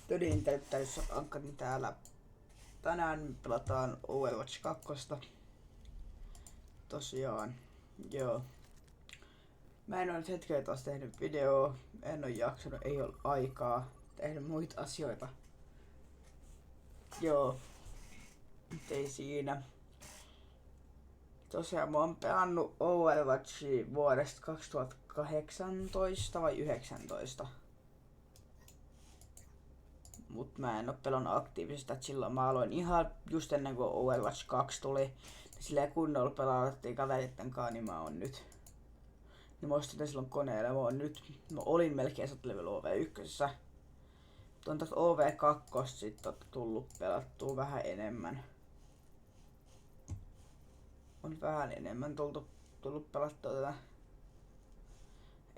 Todin täyttäys Ankkarin täällä. Tänään pelataan Overwatch 2. Tosiaan, joo. Mä en oo nyt hetkeä taas tehnyt videoa, en oo jaksanut, ei oo aikaa tehdä muita asioita. Joo, ei siinä. Tosiaan mä oon pelannut Overwatchia vuodesta 2018 vai 2019. Mut mä en oo pelannut aktiivisesti, että silloin mä aloin ihan just ennen kuin Overwatch 2 tuli. Silleen kunnolla pelattiin kaveritten kanssa, niin mä oon nyt. Niin mä ostin silloin koneelle, mä olin melkein level OV1. Mutta on tästä OV2 sit tullut pelattua vähän enemmän. On vähän enemmän tullut pelattua tätä.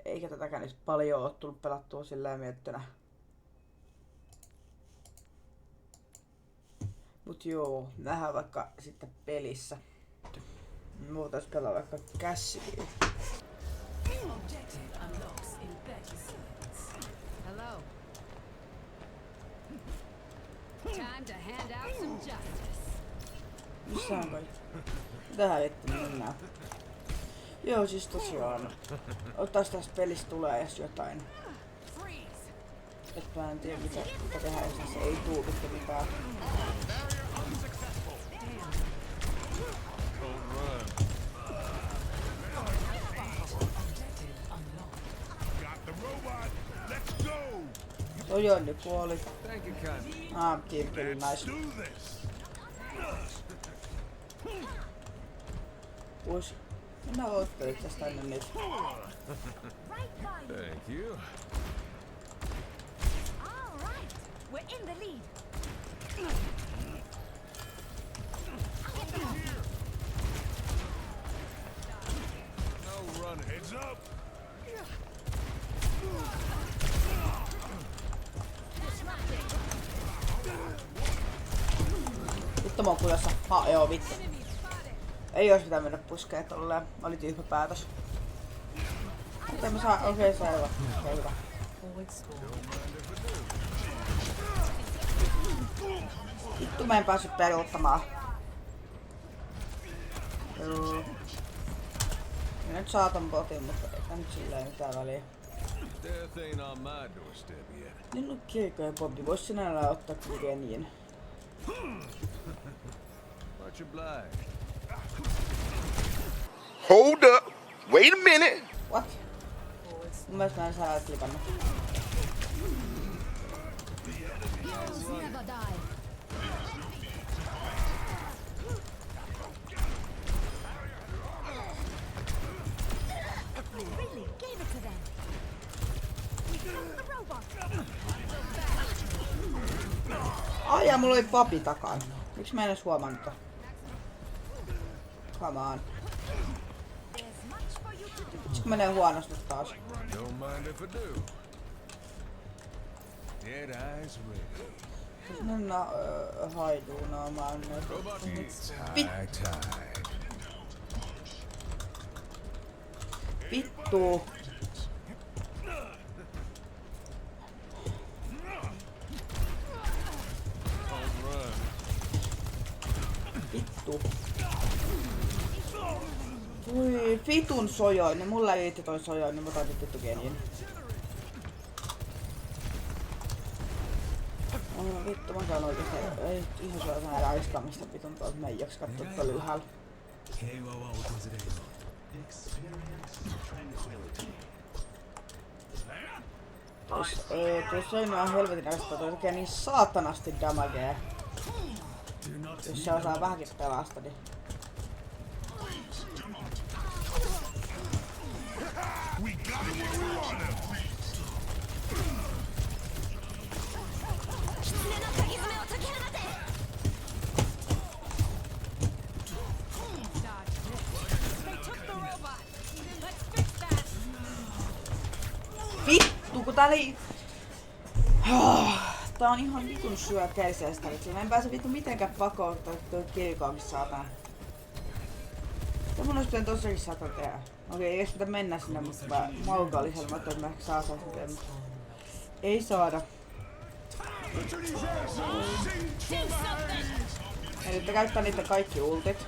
Eikä tätäkään nyt paljon oo tullut pelattua silleen miettynä. Mut joo, nähdään vaikka sitten pelissä. Me voitais pelaa vaikka Cassidyä. Hello. Time to hand out some justice. Missä on kaikki? Tähän etti mennään. Joo, siis tosiaan. Otais tästä pelistä tulee edes jotain. Et mä en tiedä mitä tehdään, jos se ei tuu mitään. Toi Jonni kuoli. Team kill, nice. Uus. Minä oottelin tästä tänne nyt. Thank you. All right, we're in the lead. No run, heads up. Vittu mä oon kujassa. Joo vittu. Ei ois pitää mennä puskeen tolleen. Oli tyhmä päätös. Mutta mä saan, okei selvä. Okei hyvä. Vittu mä en päässyt peluttamaan. Joo. Minä nyt saatan botin, mutta eikä nyt silleen mitään väliä. Death ain't on my doorstep yet. Niin on kirkkoja Bobby, vois sinällään ottaa Geniin. Much obliged. Hold up. Wait a minute. What? Mun mielestä mä en saa klikannut. Never die. We really gave it to them. We killed the robot. Ai ja mulla oli papi takana. Miks mä en edes huomannut? Come on. There's much for you to do. Sit kun menee huonosti taas. Don't mind if I do. Dead eyes ready. No, haiduunaamaan nyt. Robot needs Vit- high tide. Vittu. Run. Vittu. Voi vitun sojoinen. Mulla ei itse toi sojoinen, mä otan vittu Geniin. No vittu, mä saan oikeesti. Ei ihan suoraan näin raiskaamista vitun tuolta meijoks kattoo tuolla ylhäällä. Tuo soinu on helvetin näköistä, toi tekee niin saatanasti damagea. Jos se osaa vähänkin pelasta, niin... They took the robot. Let's fix that. Vittu, kun tää oli... Tää on ihan vitun syö keiseestä nyt. Mä en pääse vittu mitenkään pakoon tuo kilkoakin saatana. Ja mun olisi pitänyt tosiaankin saada tehdä. Okei, ei pitää mennä sinne, mutta mä maukaalisella, mä ajattelin, että mä ehkä saa sen, mutta ei saada. Eli te käyttää niitä kaikki ultit.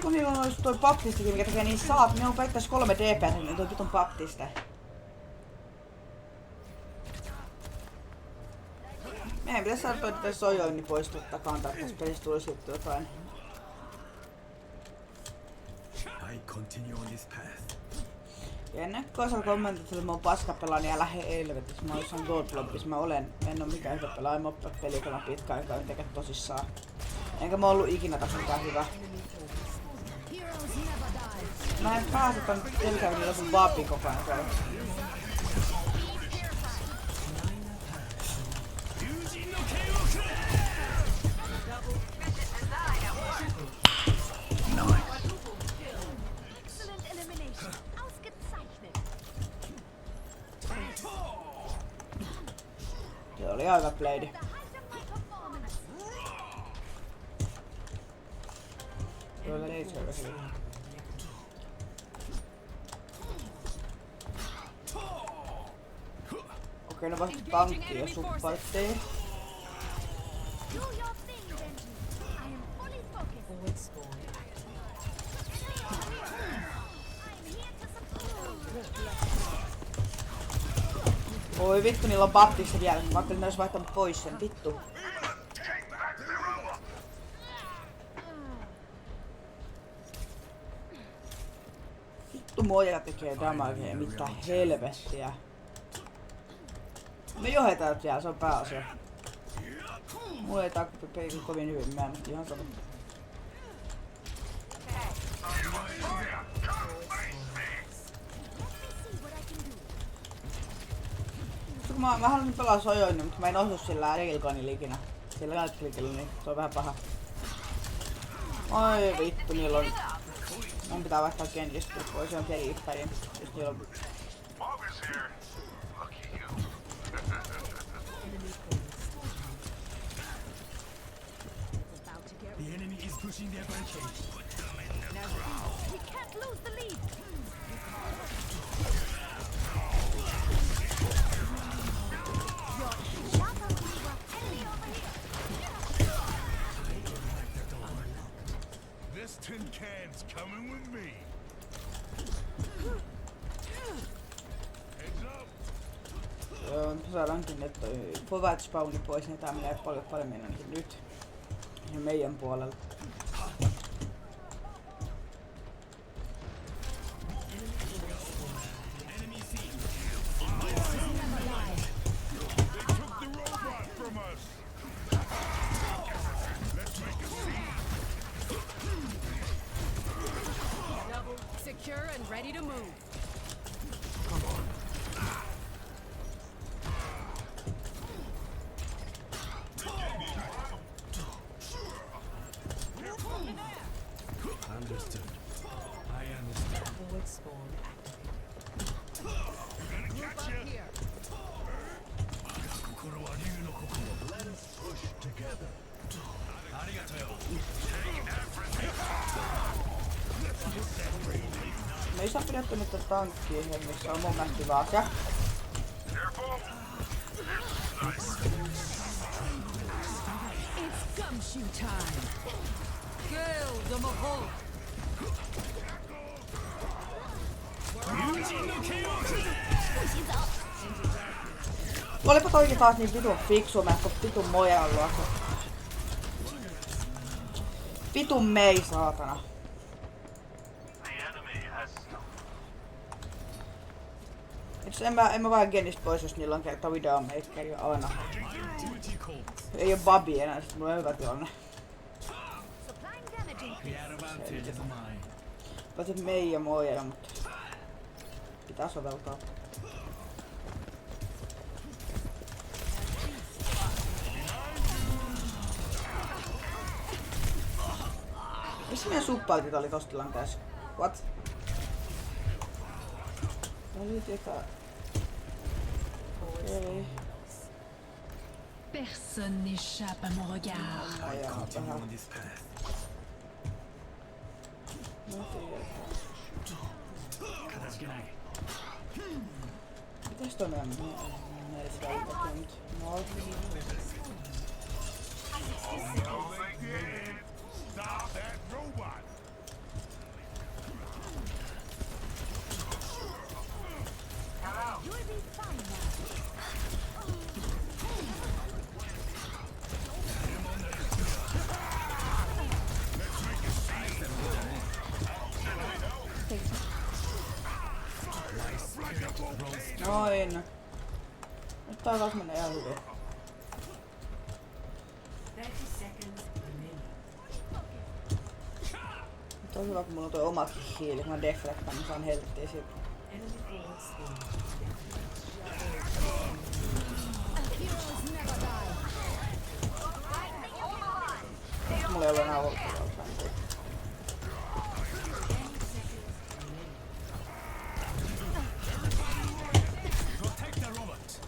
Kun niillä on ois toi baptistikin, mikä tekee niin ne on pelkästään 3 DPS, niin toi vitun baptiste. Meidän pitäis saada toi sojoinni poistua takantaa, että tässä pelissä tulisi juttu jotain. I continue on this path. Ja ennen kuin osaa kommentoida, että mä oon paskapelaa, niin älä helvetissä. Mä oon jossain Goldblobissa. Mä en oo mikään hyvä pelaaja. Mä oon pelikolla pitkään aikaa mitenkään tosissaan. Enkä mä ollu ikinä taas mikään hyvä. Mä en pääse tän telkäyn joku vapin koko ajan tuolla. Se oli aika playdi. Kyllä ei se ole. Okei, no vasta tankki ja supportti. Oi vittu, niillä on baptista vielä. Mä ajattelin, ne ois vaihtanut pois sen. Vittu. Vittu moja tekee damagea. Mitä helvettiä. Me johetaan vielä, se on pääasia. Mulla ei takkupi kovin hyvin, mä en nyt ihan sama. Mä haluan pelaa sojoinni, mutta mä en osu sillä Railgunilla ikinä. Sillä right-clickillä, niin se on vähän paha. Oi vittu, niillä on... Mun pitää vaihtaa kenties pois, se on kelipäin. Jos niillä on... The enemy is pushing their barricade. We can't lose the lead. This tin can's coming with me. Heads up. Joo, saadaankin nyt toi Povat spawni pois, niin tää menee paljon paremmin ainakin nyt. Ja meidän puolella. Secure and ready to move. Understood. I understand. Forward spawn Let's push together. Me ei saa pidetty nyt tankkia hengissä, on mun mielestä hyvä asia. It's gumshoe time. Kill the Mahol. Olipa toikin taas niin vitun fiksu, mä ehkä vitun mojan luokse. Vitun mei, saatana. En mä vaan gennis pois, jos niillä on kerta videomakeri aina. Ei oo babi enää, sit mulla on hyvä tilanne. Paitsi mei ja moja, mutta pitää soveltaa. Missä meidän suppaltit oli tossa tilanteessa? What? Oli jotain... Okei. Personne n'échappe à mon regard. I continue on this path. Mitäs toi meidän melkein nyt? No. Stop that robot! You'll be fine now. Noin. Nyt tää taas menee ihan hyvin. 30 seconds remaining. Nyt on hyvä, kun mulla on toi omakin hiili. Mä deflectaan, niin saan helvettiä siitä. Enemy force in. Heroes never die. Mulla ei ole enää ulkoa. Protect the robot.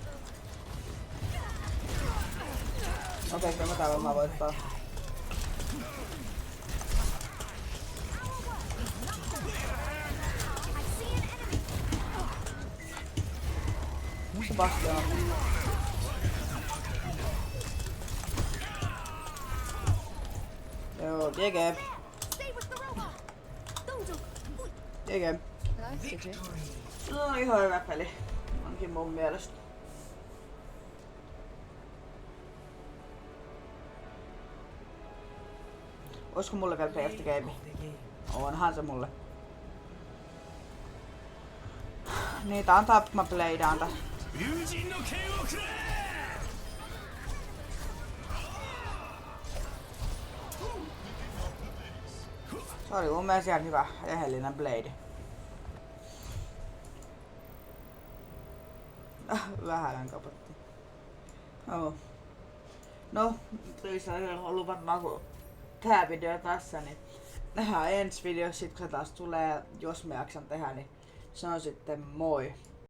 Okei, kyllä mä täällä varmaan voittaa. Sebastian. Joo, GG. Stay with the robot. Don't GG. No ihan hyvä peli. Onkin mun mielestä. Oisko mulle vielä PFT game? Onhan se mulle. Niitä antaa mä playdaan tää. 友人の剣をくれ Se oli mun mielestä ihan hyvä, rehellinen blade. Vähän kapotti. Oh. No, teissä on ollut varmaan kun tää video tässä, niin nähdään ensi videossa sit kun se taas tulee, jos me jaksan tehdä, niin se on sitten moi.